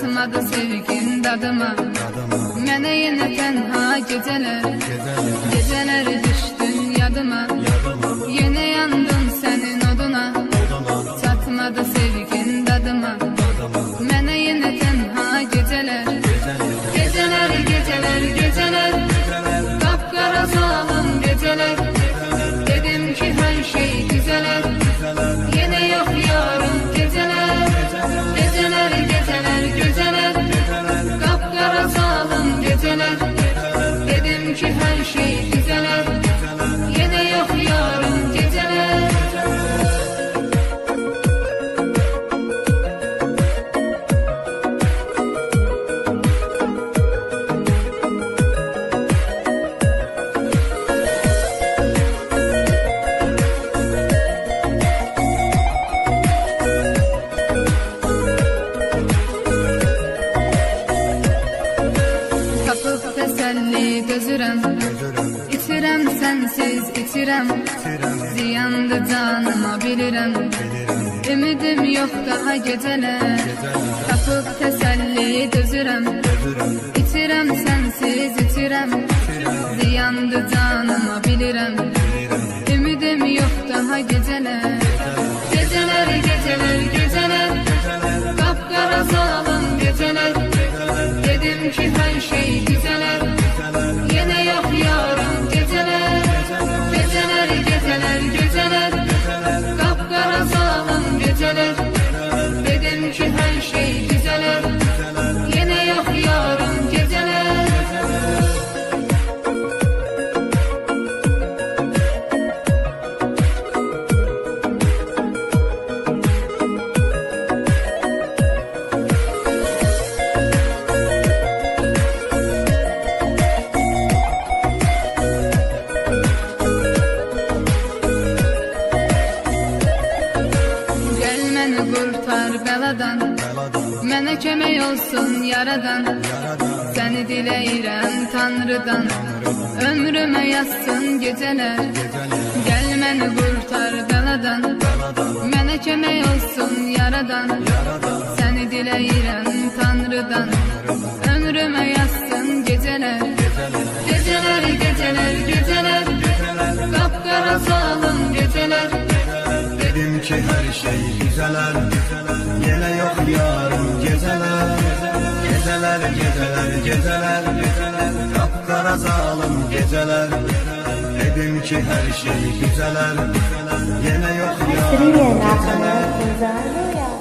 çatmadı sevgin dadıma. Mənə yenə tənha gecələr, gecələr düşdün yadıma. Yenə yandım sənin oduna, çatmadı sevgin dadıma. Mənə yenə tənha gecələr, gecələr, gecələr, gecələr, qapqara zalım gecələr. Dedim ki hər şey güzələr, yenə yox yarım gecələr. Gecələr, gecələr, gecələr, qapqara zalım gecələr. Dedim ki hər şey güzələr, yenə yox yarım gecələr. Tapıb təsəlli dözürəm, itirəm sənsiz itirəm. Ziyandı canıma bilirəm, ümidim yox daha gecələr. Tapıb təsəlli dözürəm, itirəm sənsiz itirəm. Ziyandı canıma bilirəm, ümidim yox daha gecələr. Gecələr, gecələr, gecələr, qapqara zalım gecələr. Dedim ki hər şey güzələr, yenə yox yarım gecələr. Gecələr, gecələr, gecələr, qapqara zalım gecələr. Dedim ki hər şey güzələr, yenə yox yarım gecələr. Məni qurtar bəladan, mənə kömək olsun yaradan. Səni diləyirəm Tanrıdan, ömrümə yazsın gecələr. Gəl məni qurtar bəladan, mənə kömək olsun yaradan. Səni diləyirəm Tanrıdan, ömrümə yazsın gecələr. Gecələr, gecələr, gecələr, qapqara zalım gecələr. Dedim ki her şey güzeler, yine yok yarım geceler. Geceler, geceler, geceler, kapkara zalim geceler. Dedim ki her şey güzeler, yine yok yarım geceler.